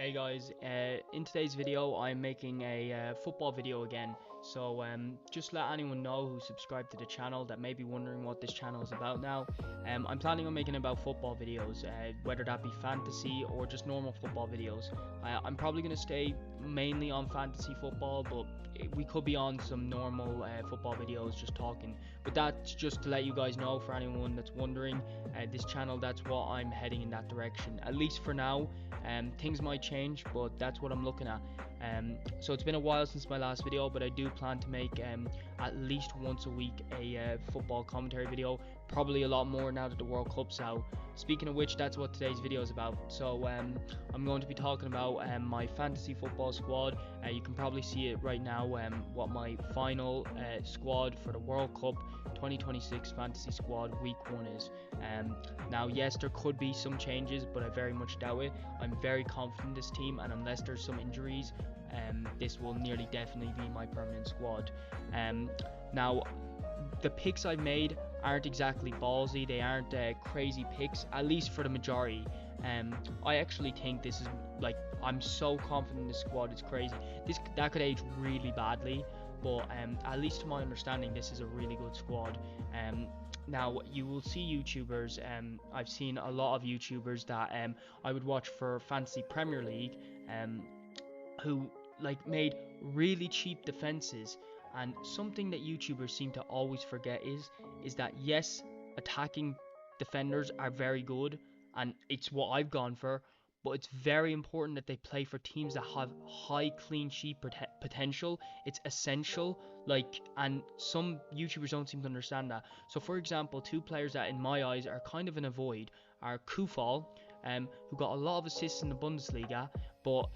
Hey guys, in today's video I'm making a football video again. So just let anyone know who subscribed to the channel that may be wondering what this channel is about now. I'm planning on making about football videos, whether that be fantasy or just normal football videos. I'm probably going to stay mainly on fantasy football, but we could be on some normal football videos just talking. But that's just to let you guys know, for anyone that's wondering, this channel, that's what I'm heading in that direction, at least for now. Things might change, but that's what I'm looking at. So it's been a while since my last video, but I do plan to make at least once a week a football commentary video, probably a lot more now that the World Cup's out. Speaking of which, that's what today's video is about. So I'm going to be talking about my fantasy football squad. You can probably see it right now, what my final squad for the World Cup 2026 fantasy squad week 1 is. Now yes, there could be some changes, but I very much doubt it. I'm very confident in this team, and unless there's some injuries, this will nearly definitely be my permanent squad. Now the picks I've made aren't exactly ballsy, they aren't crazy picks, at least for the majority. I actually think this is, like, I'm so confident in this squad, it's crazy. That could age really badly, but at least to my understanding, this is a really good squad. Now you will see YouTubers, I've seen a lot of YouTubers that I would watch for Fantasy Premier League, who like made really cheap defenses. And something that YouTubers seem to always forget is that yes, attacking defenders are very good, and it's what I've gone for, but it's very important that they play for teams that have high clean sheet potential. It's essential, like, and some YouTubers don't seem to understand that. So for example, two players that in my eyes are kind of in a void are Kufal, who got a lot of assists in the Bundesliga, but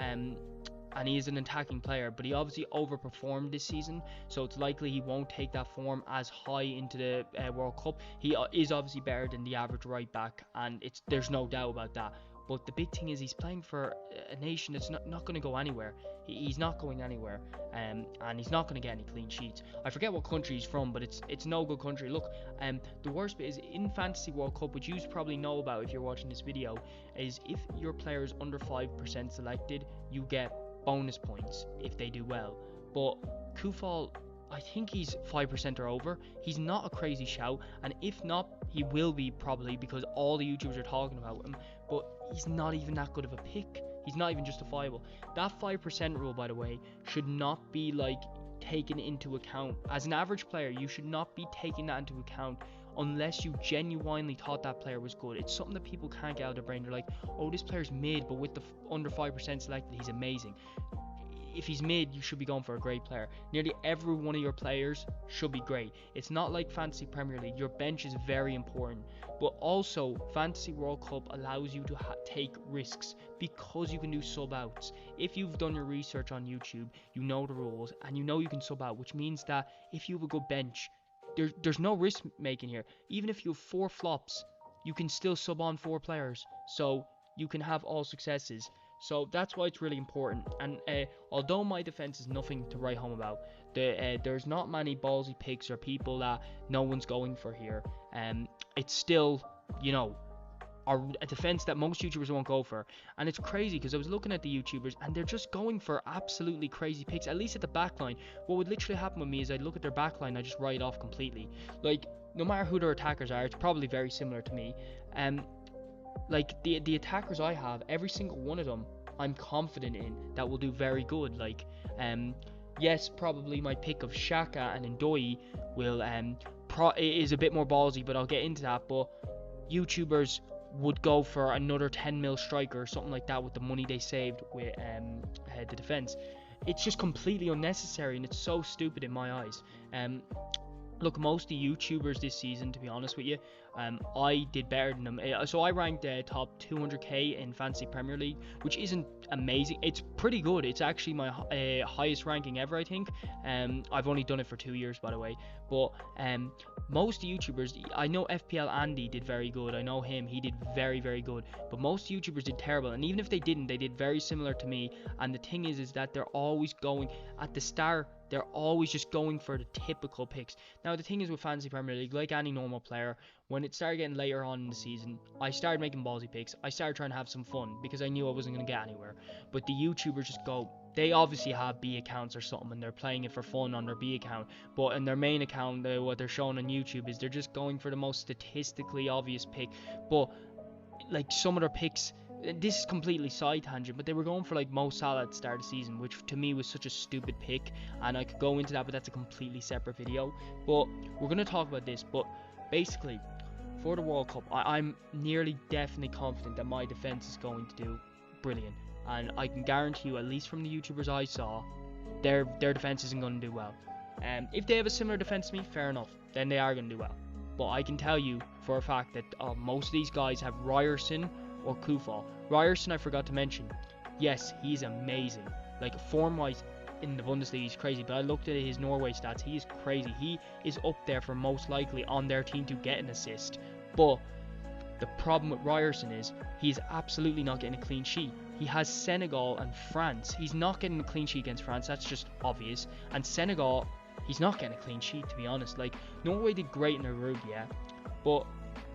and he is an attacking player, but he obviously overperformed this season, so it's likely he won't take that form as high into the World Cup. He is obviously better than the average right back, and there's no doubt about that. But the big thing is he's playing for a nation that's not going to go anywhere. He's not going anywhere, and he's not going to get any clean sheets. I forget what country he's from, but it's no good country. Look, the worst bit is in Fantasy World Cup, which you probably know about if you're watching this video, is if your player is under 5% selected, you get bonus points if they do well. But Kufal, I think he's 5% or over. He's not a crazy shout, and if not, he will be probably, because all the YouTubers are talking about him. But he's not even that good of a pick. He's not even justifiable. That 5% rule, by the way, should not be like taken into account. As an average player, you should not be taking that into account unless you genuinely thought that player was good. It's something that people can't get out of their brain. They're like, oh, this player's mid, but with the under 5% selected, he's amazing. If he's mid, you should be going for a great player. Nearly every one of your players should be great. It's not like Fantasy Premier League. Your bench is very important. But also, Fantasy World Cup allows you to take risks because you can do sub outs. If you've done your research on YouTube, you know the rules, and you know you can sub out, which means that if you have a good bench, there's no risk making here. Even if you have 4 flops, you can still sub on 4 players, so you can have all successes. So that's why it's really important. And although my defense is nothing to write home about, there's not many ballsy picks or people that no one's going for here. It's still, you know, a defense that most YouTubers won't go for. And it's crazy because I was looking at the YouTubers and they're just going for absolutely crazy picks, at least at the back line. What would literally happen with me is I'd look at their back line, I just write it off completely. Like, no matter who their attackers are, it's probably very similar to me. Like the attackers I have, every single one of them I'm confident in that will do very good. Like, yes, probably my pick of Xhaka and Ndoye will is a bit more ballsy, but I'll get into that. But YouTubers would go for another 10 mil striker or something like that with the money they saved with the defense. It's just completely unnecessary, and it's so stupid in my eyes. Look, most of the YouTubers this season, to be honest with you, I did better than them. So I ranked top 200k in Fantasy Premier League, which isn't amazing. It's pretty good. It's actually my highest ranking ever, I think. I've only done it for 2 years, by the way. But most YouTubers, I know FPL Andy did very good. I know him, he did very, very good. But most YouTubers did terrible. And even if they didn't, they did very similar to me. And the thing is that they're always going at the start. They're always just going for the typical picks. Now, the thing is with Fantasy Premier League, like any normal player, when it started getting later on in the season, I started making ballsy picks. I started trying to have some fun because I knew I wasn't going to get anywhere. But the YouTubers just go, they obviously have B accounts or something and they're playing it for fun on their B account. But in their main account, what they're showing on YouTube is they're just going for the most statistically obvious pick. But like some of their picks, this is completely side tangent, but they were going for like Mo Salah at the start of the season, which to me was such a stupid pick, and I could go into that, but that's a completely separate video. But we're going to talk about this. But basically, for the World Cup, I'm nearly definitely confident that my defense is going to do brilliant, and I can guarantee you, at least from the YouTubers I saw, their defense isn't going to do well. If they have a similar defense to me, fair enough, then they are going to do well. But I can tell you for a fact that most of these guys have Ryerson or Kufal. Ryerson, I forgot to mention. Yes, he's amazing. Like, form-wise in the Bundesliga, he's crazy. But I looked at his Norway stats. He is crazy. He is up there for most likely on their team to get an assist. But the problem with Ryerson is he's absolutely not getting a clean sheet. He has Senegal and France. He's not getting a clean sheet against France. That's just obvious. And Senegal, he's not getting a clean sheet, to be honest. Like, Norway did great in their group, yeah, but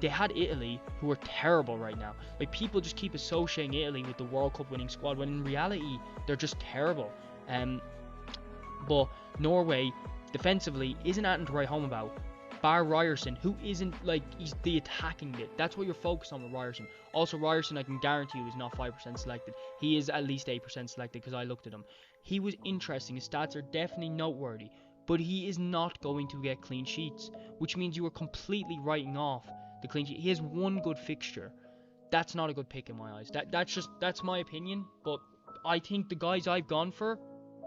they had Italy, who are terrible right now. Like, people just keep associating Italy with the World Cup winning squad, when in reality, they're just terrible. But Norway, defensively, isn't anything to write home about. Bar Ryerson, who isn't, like, he's the attacking bit. That's what you're focused on with Ryerson. Also, Ryerson, I can guarantee you, is not 5% selected. He is at least 8% selected, because I looked at him. He was interesting. His stats are definitely noteworthy. But he is not going to get clean sheets, which means you are completely writing off the clean sheet. He has one good fixture. That's not a good pick in my eyes. That's my opinion, but I think the guys I've gone for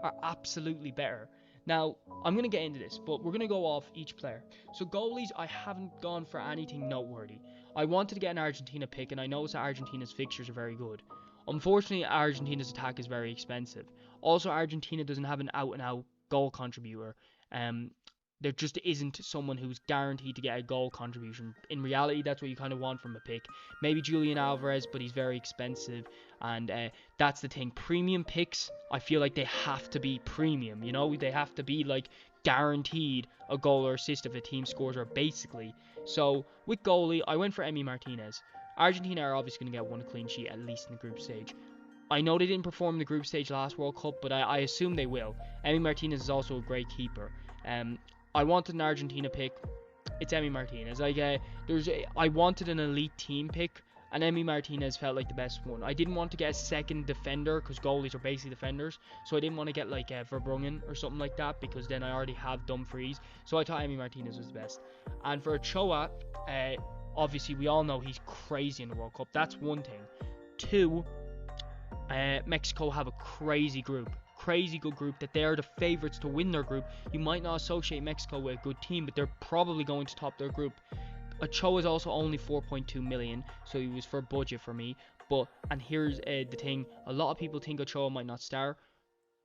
are absolutely better. Now, I'm going to get into this, but we're going to go off each player. So goalies, I haven't gone for anything noteworthy. I wanted to get an Argentina pick, and I noticed that Argentina's fixtures are very good. Unfortunately, Argentina's attack is very expensive. Also, Argentina doesn't have an out-and-out goal contributor. There just isn't someone who's guaranteed to get a goal contribution. In reality, that's what you kind of want from a pick. Maybe Julian Alvarez, but he's very expensive, and that's the thing. Premium picks, I feel like they have to be premium, you know? They have to be, like, guaranteed a goal or assist if a team scores, or basically. So, with goalie, I went for Emi Martinez. Argentina are obviously going to get one clean sheet, at least in the group stage. I know they didn't perform in the group stage last World Cup, but I assume they will. Emi Martinez is also a great keeper. I wanted an Argentina pick. It's Emi Martinez. I wanted an elite team pick, and Emi Martinez felt like the best one. I didn't want to get a second defender, because goalies are basically defenders. So I didn't want to get like Verbruggen or something like that, because then I already have Dumfries. So I thought Emi Martinez was the best. And for Ochoa, obviously we all know he's crazy in the World Cup. That's one thing. Two, Mexico have a crazy group. Crazy good group, that they are the favourites to win their group. You might not associate Mexico with a good team, but they're probably going to top their group. Ochoa is also only 4.2 million, so he was for budget for me. And here's the thing, a lot of people think Ochoa might not star.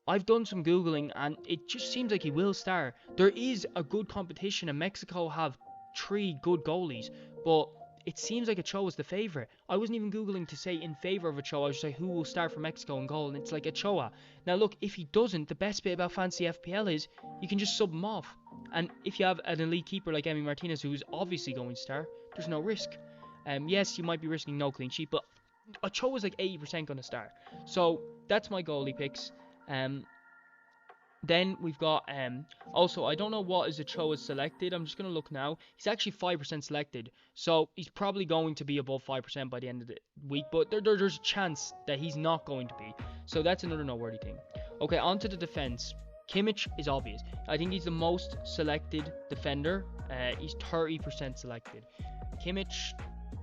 I've done some Googling, and it just seems like he will star. There is a good competition, and Mexico have 3 good goalies, but it seems like Ochoa is the favourite. I wasn't even Googling to say in favour of Ochoa. I was just like, who will start for Mexico in goal? And it's like Ochoa. Now look, if he doesn't, the best bit about fantasy FPL is you can just sub him off. And if you have an elite keeper like Emi Martinez, who's obviously going to start, there's no risk. Yes, you might be risking no clean sheet, but Ochoa's like 80% going to start. So that's my goalie picks. Then we've got, also, I don't know what is Ochoa selected. I'm just going to look now. He's actually 5% selected. So he's probably going to be above 5% by the end of the week. But there's a chance that he's not going to be. So that's another noteworthy thing. Okay, on to the defense. Kimmich is obvious. I think he's the most selected defender. He's 30% selected. Kimmich,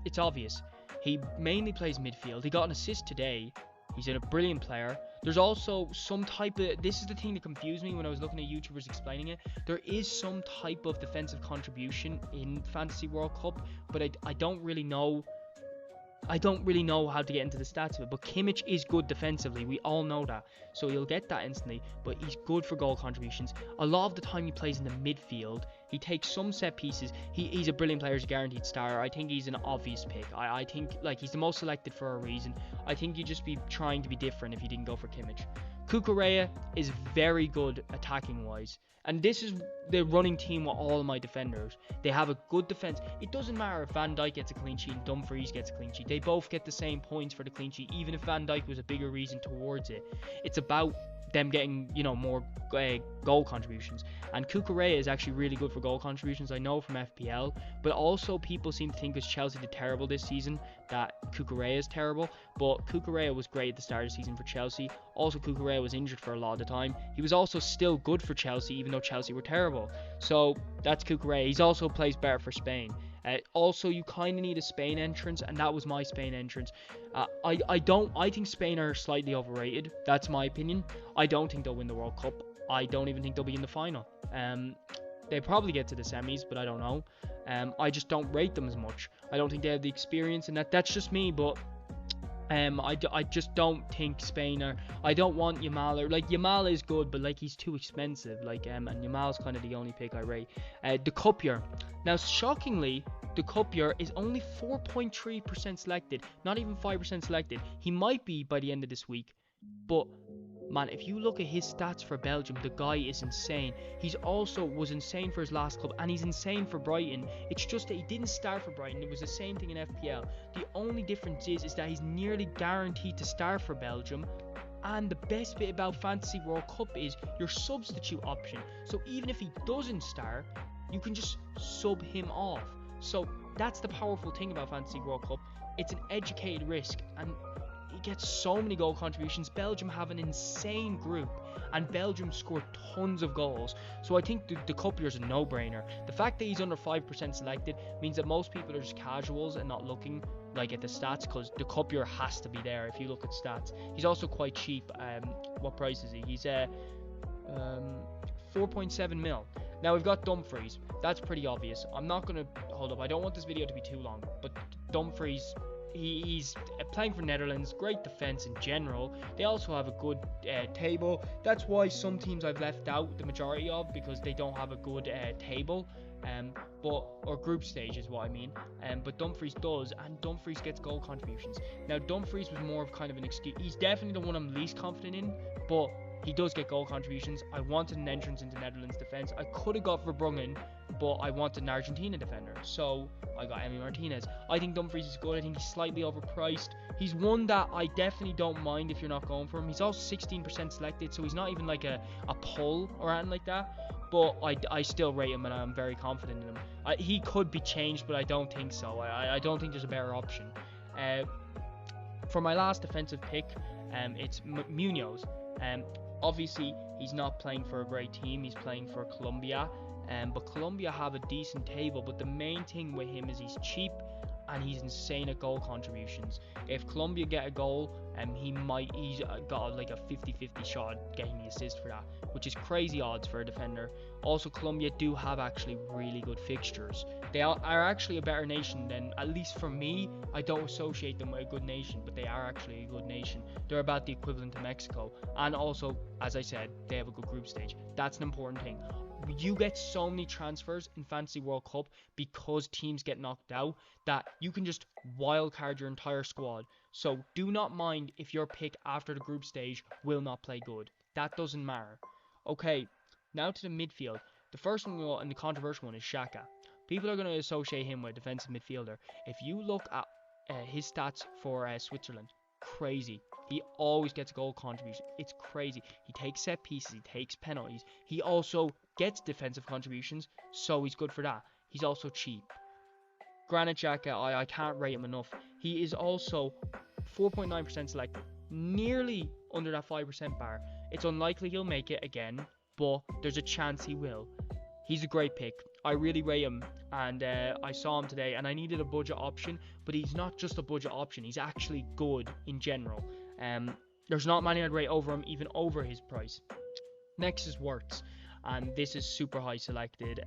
it's obvious. He mainly plays midfield. He got an assist today. He's a brilliant player. There's also some type of, this is the thing that confused me when I was looking at YouTubers explaining it. There is some type of defensive contribution in Fantasy World Cup, but I don't really know. I don't really know how to get into the stats of it. But Kimmich is good defensively. We all know that. So you'll get that instantly. But he's good for goal contributions. A lot of the time he plays in the midfield. He takes some set pieces. He's a brilliant player. He's a guaranteed starter. I think he's an obvious pick. I think like he's the most selected for a reason. I think you'd just be trying to be different if you didn't go for Kimmich. Cucurella is very good attacking wise. And this is the running team with all of my defenders. They have a good defense. It doesn't matter if Van Dijk gets a clean sheet and Dumfries gets a clean sheet. They both get the same points for the clean sheet, even if Van Dijk was a bigger reason towards it. It's about them getting, more goal contributions. And Cucurella is actually really good for goal contributions, I know, from FPL. But also people seem to think because Chelsea did terrible this season that Cucurella is terrible. But Cucurella was great at the start of the season for Chelsea. Also, Cucurella was injured for a lot of the time. He was also still good for Chelsea, even though Chelsea were terrible. So that's Cucurella. He also plays better for Spain. Also, you kind of need a Spain entrance, and that was my Spain entrance. I think Spain are slightly overrated. That's my opinion. I don't think they'll win the World Cup. I don't even think they'll be in the final. They probably get to the semis, but I don't know. I just don't rate them as much. I don't think they have the experience, and that's just me. But I just don't think Spain are. I don't want Yamal. Yamal is good, but he's too expensive. And Yamal's kind of the only pick I rate. De Copier. Now, shockingly, De Copier is only 4.3% selected, not even 5% selected. He might be by the end of this week, but man, if you look at his stats for Belgium, the guy is insane. He's also was insane for his last club, and he's insane for Brighton. It's just that he didn't start for Brighton. It was the same thing in FPL. The only difference is that he's nearly guaranteed to start for Belgium. And the best bit about Fantasy World Cup is your substitute option. So even if he doesn't start, you can just sub him off. So that's the powerful thing about Fantasy World Cup. It's an educated risk, and he gets so many goal contributions. Belgium have an insane group, and Belgium scored tons of goals. So I think the Copier is a no-brainer. The fact that he's under 5% selected means that most people are just casuals and not looking at the stats, because the Copier has to be there if you look at stats. He's also quite cheap. What price is he? He's 4.7 mil. Now we've got Dumfries. That's pretty obvious. I'm not going to hold up. I don't want this video to be too long, but Dumfries, he's playing for Netherlands. Great defense in general. They also have a good table. That's why some teams I've left out the majority of, because they don't have a good table. Or group stage is what I mean. But Dumfries does, and Dumfries gets goal contributions. Now Dumfries was more of kind of an excuse. He's definitely the one I'm least confident in, but he does get goal contributions. I wanted an entrance into Netherlands defense. I could have got Verbruggen, but I wanted an Argentina defender, so I got Emi Martinez. I think Dumfries is good. I think he's slightly overpriced. He's one that I definitely don't mind if you're not going for him. He's also 16% selected, so he's not even like a pull or anything like that. But I still rate him, and I'm very confident in him. He could be changed, but I don't think so. I don't think there's a better option. For my last defensive pick, it's Munoz. Obviously, he's not playing for a great team. He's playing for Colombia. But Colombia have a decent table. But the main thing with him is he's cheap, and he's insane at goal contributions. If Colombia get a goal, he's got like a 50-50 shot at getting the assist for that, which is crazy odds for a defender. Also, Colombia do have actually really good fixtures. They are actually a better nation than, at least for me, I don't associate them with a good nation, but they are actually a good nation. They're about the equivalent to Mexico. And also, as I said, they have a good group stage. That's an important thing. You get so many transfers in Fantasy World Cup because teams get knocked out that you can just wildcard your entire squad. So do not mind if your pick after the group stage will not play good. That doesn't matter. Okay, now to the midfield. The first one and the controversial one is Xhaka. People are going to associate him with a defensive midfielder. If you look at his stats for Switzerland, crazy. He always gets a goal contribution. It's crazy. He takes set pieces. He takes penalties. He also gets defensive contributions, so he's good for that. He's also cheap. Granit Xhaka, I can't rate him enough. He is also 4.9% selected, nearly under that 5% bar. It's unlikely he'll make it again, but there's a chance he will. He's a great pick. I really rate him, and I saw him today, and I needed a budget option, but he's not just a budget option. He's actually good in general. There's not many I'd rate over him, even over his price. Next is Wirtz, and this is super high selected,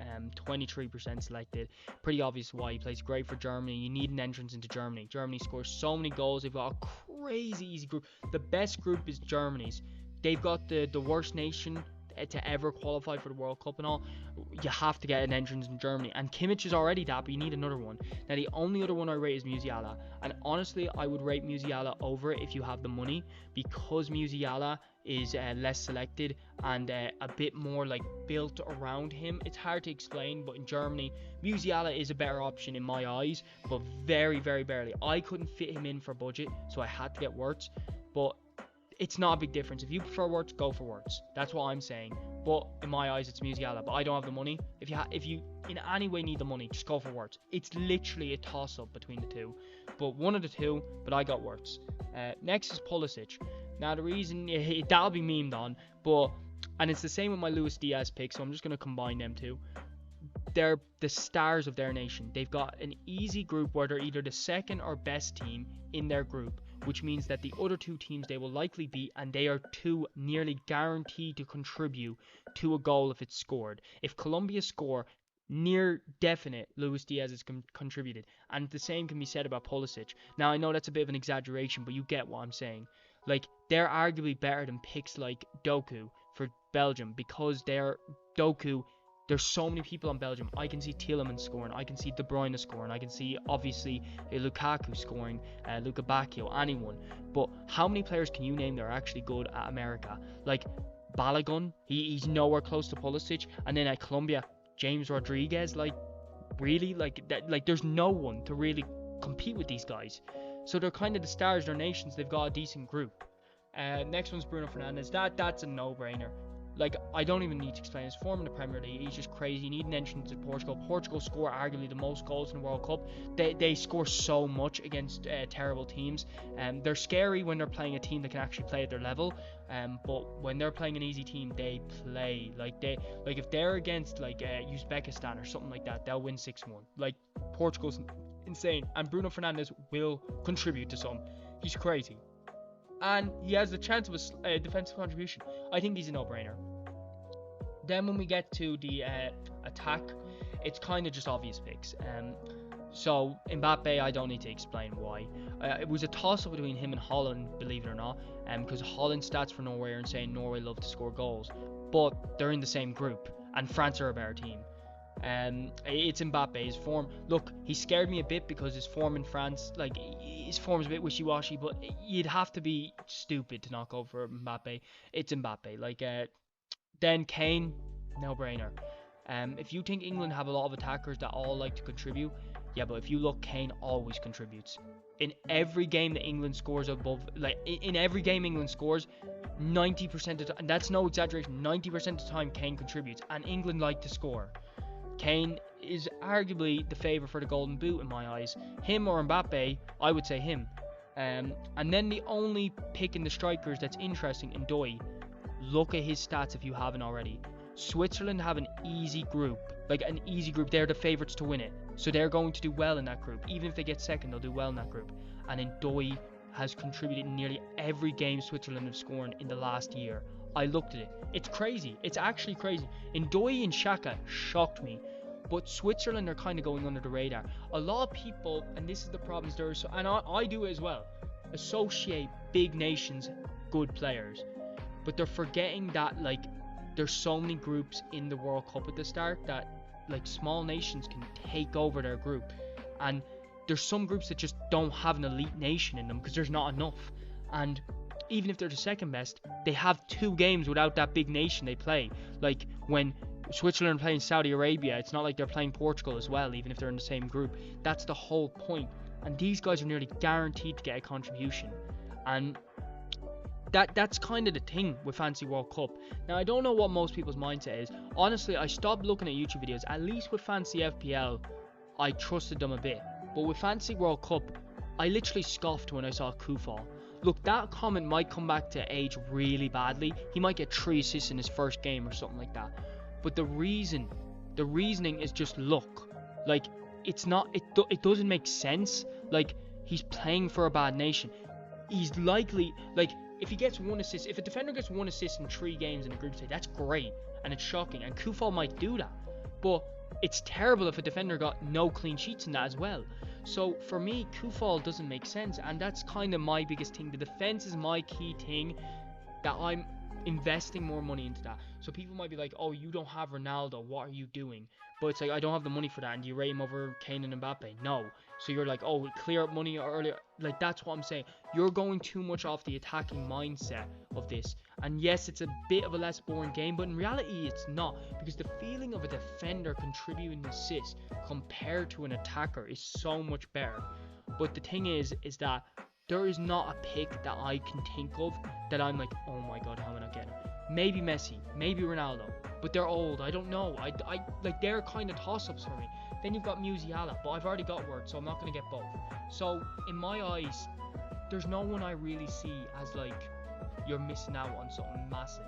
23% selected. Pretty obvious why. He plays great for Germany. You need an entrance into Germany. Germany scores so many goals. They've got a crazy easy group. The best group is Germany's. They've got the worst nation, to ever qualify for the World Cup and all, you have to get an entrance in Germany. And Kimmich is already that, but you need another one. Now, the only other one I rate is Musiala. And honestly, I would rate Musiala over it if you have the money, because Musiala is less selected and a bit more like built around him. It's hard to explain, but in Germany, Musiala is a better option in my eyes, but very, very barely. I couldn't fit him in for budget, so I had to get Wirtz, but it's not a big difference. If you prefer Wirtz, go for Wirtz. That's what I'm saying. But in my eyes, it's Musiala. But I don't have the money. If you in any way need the money, just go for Wirtz. It's literally a toss-up between the two. But one of the two, but I got Wirtz. Next is Pulisic. Now, the reason, that'll be memed on, and it's the same with my Luis Diaz pick, so I'm just going to combine them two. They're the stars of their nation. They've got an easy group where they're either the second or best team in their group, which means that the other two teams they will likely beat, and they are two nearly guaranteed to contribute to a goal if it's scored. If Colombia score, near definite Luis Diaz has contributed, and the same can be said about Pulisic. Now, I know that's a bit of an exaggeration, but you get what I'm saying. Like, they're arguably better than picks like Doku for Belgium, because there's so many people on Belgium. I can see Tielemans scoring, I can see De Bruyne scoring, I can see obviously Lukaku scoring, Luka Bacchio, anyone. But how many players can you name that are actually good at America? Like Balogun, he's nowhere close to Pulisic. And then at Colombia, James Rodriguez, like really, like that, like there's no one to really compete with these guys. So they're kind of the stars of their nations. They've got a decent group. Next one's Bruno Fernandes. That's a no-brainer. Like, I don't even need to explain his form in the Premier League. He's just crazy. You need an entrance to Portugal. Portugal score arguably the most goals in the World Cup. They score so much against terrible teams. They're scary when they're playing a team that can actually play at their level. But when they're playing an easy team, they play. Like if they're against like Uzbekistan or something like that, they'll win 6-1. Like, Portugal's insane. And Bruno Fernandes will contribute to some. He's crazy. And he has the chance of a defensive contribution. I think he's a no-brainer. Then when we get to the attack, it's kind of just obvious picks. So Mbappe, I don't need to explain why. It was a toss-up between him and Haaland, believe it or not, because Haaland's stats for Norway are insane. Norway love to score goals, but they're in the same group, and France are a better team. It's Mbappe. His form, look, he scared me a bit because his form in France, like, his form's a bit wishy-washy, but you'd have to be stupid to not go for Mbappe. It's Mbappe. Like, then Kane, no-brainer. If you think England have a lot of attackers that all like to contribute, yeah, but if you look, Kane always contributes. In every game that England scores above, like, in every game England scores, 90% of the time, and that's no exaggeration, 90% of the time Kane contributes, and England like to score. Kane is arguably the favourite for the Golden Boot in my eyes. Him or Mbappe, I would say him. And then the only pick in the strikers that's interesting, Ndoye. Look at his stats if you haven't already. Switzerland have an easy group. Like, an easy group. They're the favourites to win it. So they're going to do well in that group. Even if they get second, they'll do well in that group. And Ndoye has contributed in nearly every game Switzerland have scored in the last year. I looked at it. It's crazy. It's actually crazy. Ndoye and Xhaka shocked me. But Switzerland are kind of going under the radar. A lot of people, and this is the problems there, and I do it as well, associate big nations good players. But they're forgetting that, like, there's so many groups in the World Cup at the start that, like, small nations can take over their group. And there's some groups that just don't have an elite nation in them because there's not enough. And even if they're the second best, they have 2 games without that big nation they play. Like, when Switzerland are playing Saudi Arabia, it's not like they're playing Portugal as well, even if they're in the same group. That's the whole point. And these guys are nearly guaranteed to get a contribution. And that's kind of the thing with Fantasy World Cup. Now, I don't know what most people's mindset is. Honestly, I stopped looking at YouTube videos. At least with Fantasy FPL, I trusted them a bit. But with Fantasy World Cup, I literally scoffed when I saw Kufal. Look, that comment might come back to age really badly. He might get 3 assists in his first game or something like that. But the reasoning is just luck. Like, it's not, it doesn't make sense. Like, he's playing for a bad nation. He's likely, like, if he gets 1 assist, if a defender gets 1 assist in 3 games in a group stage, that's great. And it's shocking. And Kufal might do that. But it's terrible if a defender got no clean sheets in that as well. So for me, Kufal doesn't make sense. And that's kind of my biggest thing. The defense is my key thing that investing more money into that. So people might be like, oh, you don't have Ronaldo, what are you doing? But it's like, I don't have the money for that. And do you rate him over Kane and Mbappe? No. So you're like, oh, clear up money earlier. Like, that's what I'm saying. You're going too much off the attacking mindset of this. And yes, it's a bit of a less boring game, but in reality, it's not. Because the feeling of a defender contributing assists compared to an attacker is so much better. But the thing is that there is not a pick that I can think of that I'm like, oh my god, how am I not getting it? Maybe Messi, maybe Ronaldo, but they're old. I don't know. I like, they're kind of toss-ups for me. Then you've got Musiala, but I've already got Word, so I'm not going to get both. So in my eyes, there's no one I really see as like, you're missing out on something massive.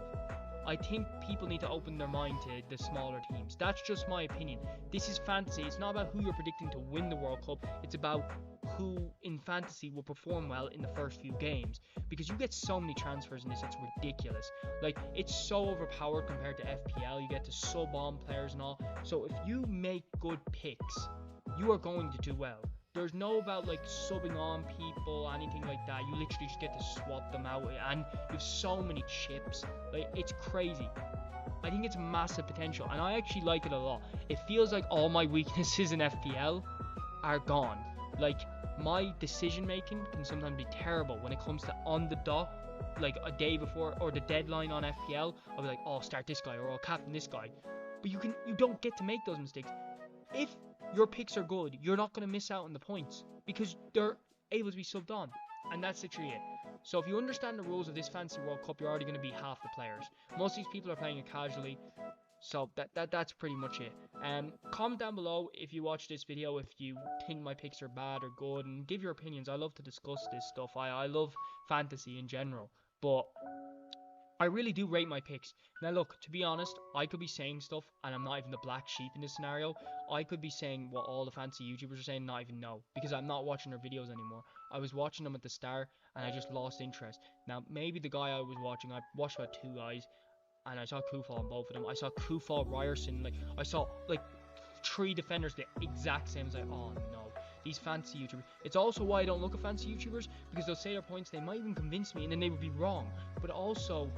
I think people need to open their mind to the smaller teams. That's just my opinion. This is fantasy. It's not about who you're predicting to win the World Cup. It's about who in fantasy will perform well in the first few games. Because you get so many transfers in this, it's ridiculous. Like, it's so overpowered compared to FPL. You get to sub on players and all. So if you make good picks, you are going to do well. There's no about like subbing on people, anything like that. You literally just get to swap them out, and you have so many chips. Like, it's crazy. I think it's massive potential, and I actually like it a lot. It feels like all my weaknesses in FPL are gone. Like, my decision making can sometimes be terrible when it comes to on the dot, like a day before or the deadline on FPL. I'll be like, oh, start this guy, or I'll captain this guy. But you don't get to make those mistakes. If your picks are good, you're not going to miss out on the points because they're able to be subbed on, and that's literally it. So if you understand the rules of this fancy World Cup, you're already going to be half the players. Most of these people are playing it casually, so that's pretty much it. Comment down below if you watch this video, if you think my picks are bad or good, and give your opinions. I love to discuss this stuff. I love fantasy in general, but I really do rate my picks. Now look, to be honest, I could be saying stuff and I'm not even the black sheep in this scenario. I could be saying what all the fancy YouTubers are saying, not even know, because I'm not watching their videos anymore. I was watching them at the start and I just lost interest. Now maybe the guy I was watching, I watched about 2 guys and I saw Kufal on both of them. I saw Kufal, Ryerson, like I saw like 3 defenders the exact same as oh no. These fancy YouTubers. It's also why I don't look at fancy YouTubers, because they'll say their points, they might even convince me, and then they would be wrong. But also,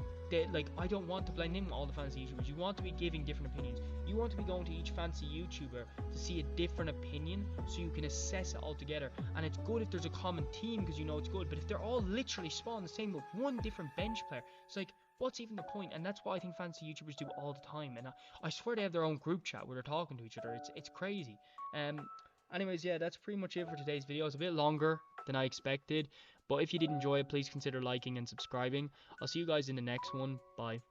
I don't want to blend in all the fancy YouTubers. You want to be giving different opinions. You want to be going to each fancy YouTuber to see a different opinion, so you can assess it all together. And it's good if there's a common theme, because you know it's good. But if they're all literally spawned the same with one different bench player, it's like, what's even the point? And that's what I think fancy YouTubers do all the time. And I swear they have their own group chat where they're talking to each other. It's crazy. Anyways, yeah, that's pretty much it for today's video. It's a bit longer than I expected, but if you did enjoy it, please consider liking and subscribing. I'll see you guys in the next one. Bye.